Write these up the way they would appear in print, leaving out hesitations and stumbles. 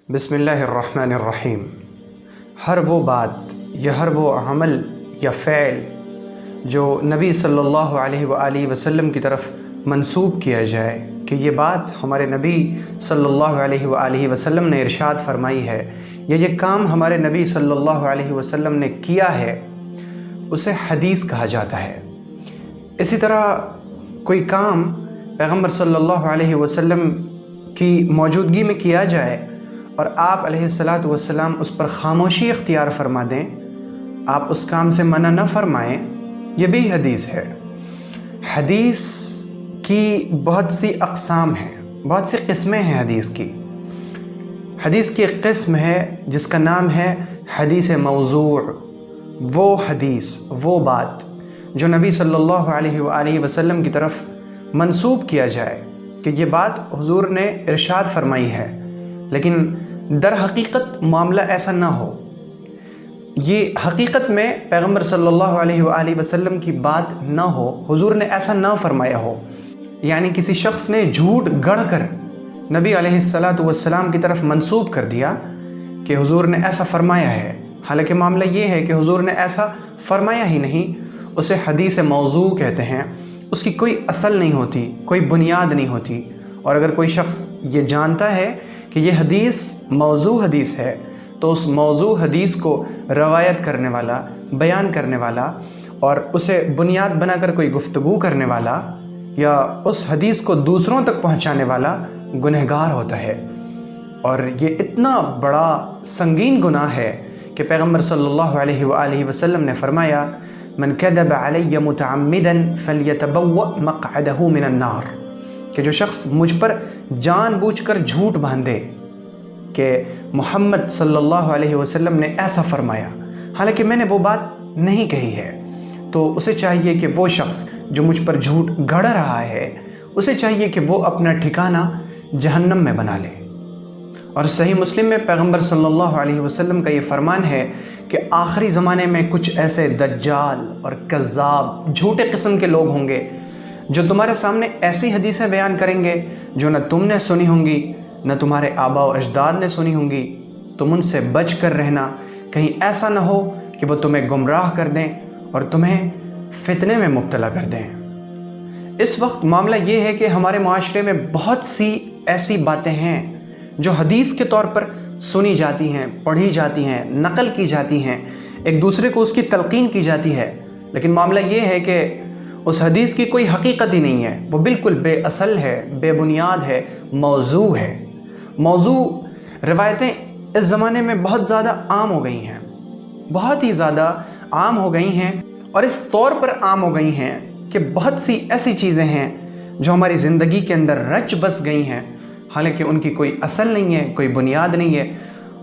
بسم اللہ الرحمن الرحیم۔ ہر وہ بات یا ہر وہ عمل یا فعل جو نبی صلی اللہ علیہ وآلہ وسلم کی طرف منسوب کیا جائے کہ یہ بات ہمارے نبی صلی اللہ علیہ وآلہ وسلم نے ارشاد فرمائی ہے یا یہ کام ہمارے نبی صلی اللہ علیہ وسلم نے کیا ہے، اسے حدیث کہا جاتا ہے۔ اسی طرح کوئی کام پیغمبر صلی اللہ علیہ وسلم کی موجودگی میں کیا جائے اور آپ علیہ الصلاۃ والسلام اس پر خاموشی اختیار فرما دیں، آپ اس کام سے منع نہ فرمائیں، یہ بھی حدیث ہے۔ حدیث کی بہت سی اقسام ہیں، بہت سی قسمیں ہیں حدیث کی۔ حدیث کی ایک قسم ہے جس کا نام ہے حدیث موضوع، وہ حدیث، وہ بات جو نبی صلی اللہ علیہ وآلہ وسلم کی طرف منسوب کیا جائے کہ یہ بات حضور نے ارشاد فرمائی ہے، لیکن در حقیقت معاملہ ایسا نہ ہو، یہ حقیقت میں پیغمبر صلی اللہ علیہ وآلہ وسلم کی بات نہ ہو، حضور نے ایسا نہ فرمایا ہو، یعنی کسی شخص نے جھوٹ گڑھ کر نبی علیہ الصلاۃ والسلام کی طرف منسوب کر دیا کہ حضور نے ایسا فرمایا ہے، حالانکہ معاملہ یہ ہے کہ حضور نے ایسا فرمایا ہی نہیں، اسے حدیث موضوع کہتے ہیں۔ اس کی کوئی اصل نہیں ہوتی، کوئی بنیاد نہیں ہوتی، اور اگر کوئی شخص یہ جانتا ہے کہ یہ حدیث موضوع حدیث ہے تو اس موضوع حدیث کو روایت کرنے والا، بیان کرنے والا اور اسے بنیاد بنا کر کوئی گفتگو کرنے والا یا اس حدیث کو دوسروں تک پہنچانے والا گنہگار ہوتا ہے۔ اور یہ اتنا بڑا سنگین گناہ ہے کہ پیغمبر صلی اللہ علیہ وآلہ وسلم نے فرمایا من کذب علی متعمدا فلیتبوأ مقعدہ من النار، کہ جو شخص مجھ پر جان بوجھ کر جھوٹ باندھے کہ محمد صلی اللہ علیہ وسلم نے ایسا فرمایا حالانکہ میں نے وہ بات نہیں کہی ہے، تو اسے چاہیے کہ وہ شخص جو مجھ پر جھوٹ گڑھ رہا ہے، اسے چاہیے کہ وہ اپنا ٹھکانہ جہنم میں بنا لے۔ اور صحیح مسلم میں پیغمبر صلی اللہ علیہ وسلم کا یہ فرمان ہے کہ آخری زمانے میں کچھ ایسے دجال اور کذاب جھوٹے قسم کے لوگ ہوں گے جو تمہارے سامنے ایسی حدیثیں بیان کریں گے جو نہ تم نے سنی ہوں گی نہ تمہارے آباء و اجداد نے سنی ہوں گی، تم ان سے بچ کر رہنا، کہیں ایسا نہ ہو کہ وہ تمہیں گمراہ کر دیں اور تمہیں فتنے میں مبتلا کر دیں۔ اس وقت معاملہ یہ ہے کہ ہمارے معاشرے میں بہت سی ایسی باتیں ہیں جو حدیث کے طور پر سنی جاتی ہیں، پڑھی جاتی ہیں، نقل کی جاتی ہیں، ایک دوسرے کو اس کی تلقین کی جاتی ہے، لیکن معاملہ یہ ہے کہ اس حدیث کی کوئی حقیقت ہی نہیں ہے، وہ بالکل بے اصل ہے، بے بنیاد ہے، موضوع ہے۔ موضوع روایتیں اس زمانے میں بہت زیادہ عام ہو گئی ہیں، بہت ہی زیادہ عام ہو گئی ہیں، اور اس طور پر عام ہو گئی ہیں کہ بہت سی ایسی چیزیں ہیں جو ہماری زندگی کے اندر رچ بس گئی ہیں، حالانکہ ان کی کوئی اصل نہیں ہے، کوئی بنیاد نہیں ہے۔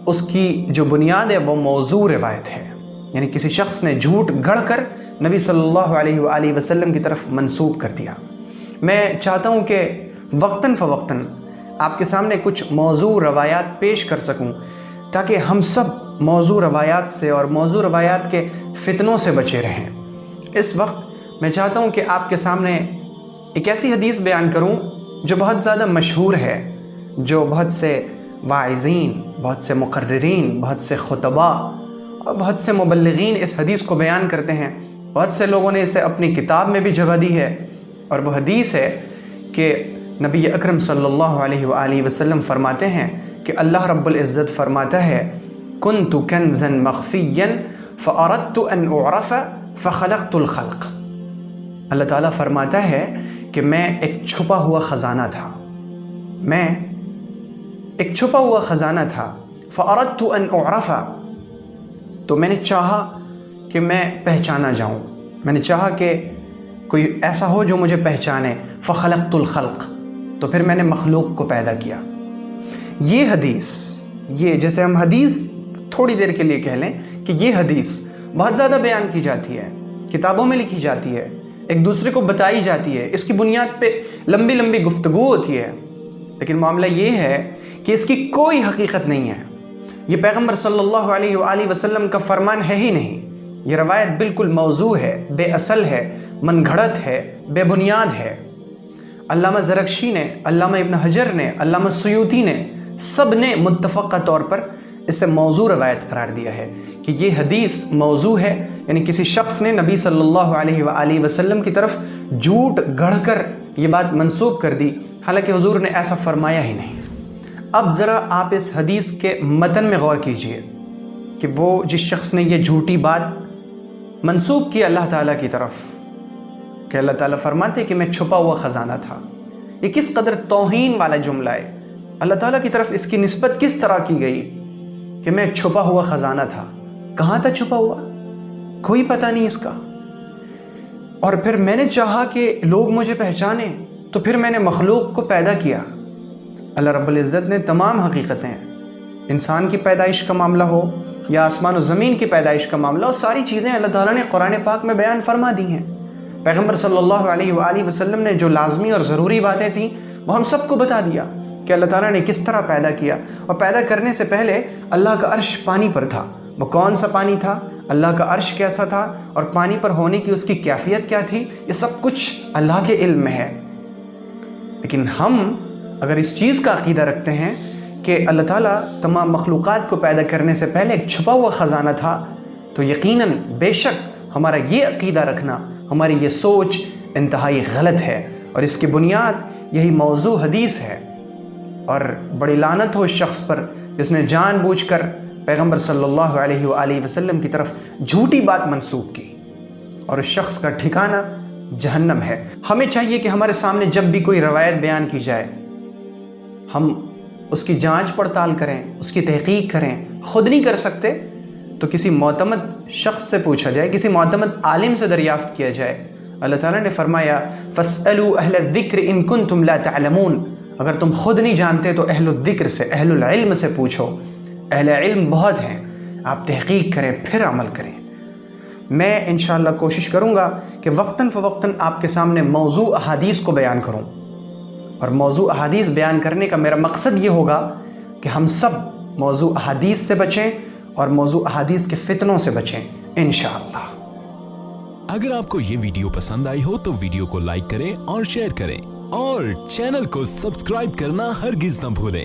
اس کی جو بنیاد ہے وہ موضوع روایت ہے، یعنی کسی شخص نے جھوٹ گڑھ کر نبی صلی اللہ علیہ وآلہ وسلم کی طرف منسوب کر دیا۔ میں چاہتا ہوں کہ وقتاً فوقتاً آپ کے سامنے کچھ موضوع روایات پیش کر سکوں تاکہ ہم سب موضوع روایات سے اور موضوع روایات کے فتنوں سے بچے رہیں۔ اس وقت میں چاہتا ہوں کہ آپ کے سامنے ایک ایسی حدیث بیان کروں جو بہت زیادہ مشہور ہے، جو بہت سے واعظین، بہت سے مقررین، بہت سے خطباء اور بہت سے مبلغین اس حدیث کو بیان کرتے ہیں، بہت سے لوگوں نے اسے اپنی کتاب میں بھی جگہ دی ہے، اور وہ حدیث ہے کہ نبی اکرم صلی اللہ علیہ وآلہ وسلم فرماتے ہیں کہ اللہ رب العزت فرماتا ہے كنت كنزا مخفيا فأردت ان اعرف فخلقت الخلق۔ اللہ تعالیٰ فرماتا ہے کہ میں ایک چھپا ہوا خزانہ تھا، میں ایک چھپا ہوا خزانہ تھا، فأردت ان اعرف، تو میں نے چاہا کہ میں پہچانا جاؤں، میں نے چاہا کہ کوئی ایسا ہو جو مجھے پہچانے، فخلقت الخلق، تو پھر میں نے مخلوق کو پیدا کیا۔ یہ حدیث، یہ جیسے ہم حدیث تھوڑی دیر کے لیے کہہ لیں کہ یہ حدیث بہت زیادہ بیان کی جاتی ہے، کتابوں میں لکھی جاتی ہے، ایک دوسرے کو بتائی جاتی ہے، اس کی بنیاد پہ لمبی لمبی گفتگو ہوتی ہے، لیکن معاملہ یہ ہے کہ اس کی کوئی حقیقت نہیں ہے، یہ پیغمبر صلی اللہ علیہ وآلہ وسلم کا فرمان ہے ہی نہیں، یہ روایت بالکل موضوع ہے، بے اصل ہے، من گھڑت ہے، بے بنیاد ہے۔ علامہ زرکشی نے، علامہ ابن حجر نے، علامہ سیوطی نے سب نے متفقہ طور پر اسے موضوع روایت قرار دیا ہے کہ یہ حدیث موضوع ہے، یعنی کسی شخص نے نبی صلی اللہ علیہ وآلہ وسلم کی طرف جھوٹ گڑھ کر یہ بات منسوب کر دی، حالانکہ حضور نے ایسا فرمایا ہی نہیں۔ اب ذرا آپ اس حدیث کے متن میں غور کیجئے کہ وہ جس شخص نے یہ جھوٹی بات منسوب کی اللہ تعالیٰ کی طرف کہ اللہ تعالیٰ فرماتے کہ میں چھپا ہوا خزانہ تھا، یہ کس قدر توہین والا جملہ ہے۔ اللہ تعالیٰ کی طرف اس کی نسبت کس طرح کی گئی کہ میں چھپا ہوا خزانہ تھا؟ کہاں تھا چھپا ہوا؟ کوئی پتہ نہیں اس کا۔ اور پھر میں نے چاہا کہ لوگ مجھے پہچانیں، تو پھر میں نے مخلوق کو پیدا کیا۔ اللہ رب العزت نے تمام حقیقتیں، انسان کی پیدائش کا معاملہ ہو یا آسمان و زمین کی پیدائش کا معاملہ ہو، ساری چیزیں اللہ تعالیٰ نے قرآن پاک میں بیان فرما دی ہیں۔ پیغمبر صلی اللہ علیہ وآلہ وسلم نے جو لازمی اور ضروری باتیں تھیں وہ ہم سب کو بتا دیا کہ اللہ تعالیٰ نے کس طرح پیدا کیا، اور پیدا کرنے سے پہلے اللہ کا عرش پانی پر تھا۔ وہ کون سا پانی تھا، اللہ کا عرش کیسا تھا، اور پانی پر ہونے کی اس کی کیفیت کیا تھی، یہ سب کچھ اللہ کے علم میں ہے۔ لیکن ہم اگر اس چیز کا عقیدہ رکھتے ہیں کہ اللہ تعالیٰ تمام مخلوقات کو پیدا کرنے سے پہلے ایک چھپا ہوا خزانہ تھا، تو یقیناً بے شک ہمارا یہ عقیدہ رکھنا، ہماری یہ سوچ انتہائی غلط ہے، اور اس کی بنیاد یہی موضوع حدیث ہے۔ اور بڑی لعنت ہو اس شخص پر جس نے جان بوجھ کر پیغمبر صلی اللہ علیہ وآلہ وسلم کی طرف جھوٹی بات منسوب کی، اور اس شخص کا ٹھکانہ جہنم ہے۔ ہمیں چاہیے کہ ہمارے سامنے جب بھی کوئی روایت بیان کی جائے ہم اس کی جانچ پڑتال کریں، اس کی تحقیق کریں۔ خود نہیں کر سکتے تو کسی معتمد شخص سے پوچھا جائے، کسی معتمد عالم سے دریافت کیا جائے۔ اللہ تعالیٰ نے فرمایا فَاسْأَلُوا أَهْلَ الذِّكْرِ إِن كُنتُمْ لَا تَعْلَمُونَ، اگر تم خود نہیں جانتے تو اہل الذکر سے، اہل العلم سے پوچھو۔ اہل علم بہت ہیں، آپ تحقیق کریں پھر عمل کریں۔ میں انشاءاللہ کوشش کروں گا کہ وقتاً فوقتاً آپ کے سامنے موضوع احادیث کو بیان کروں، اور موضوع احادیث بیان کرنے کا میرا مقصد یہ ہوگا کہ ہم سب موضوع احادیث سے بچیں اور موضوع احادیث کے فتنوں سے بچیں انشاءاللہ۔ اگر آپ کو یہ ویڈیو پسند آئی ہو تو ویڈیو کو لائک کریں اور شیئر کریں، اور چینل کو سبسکرائب کرنا ہرگز نہ بھولیں۔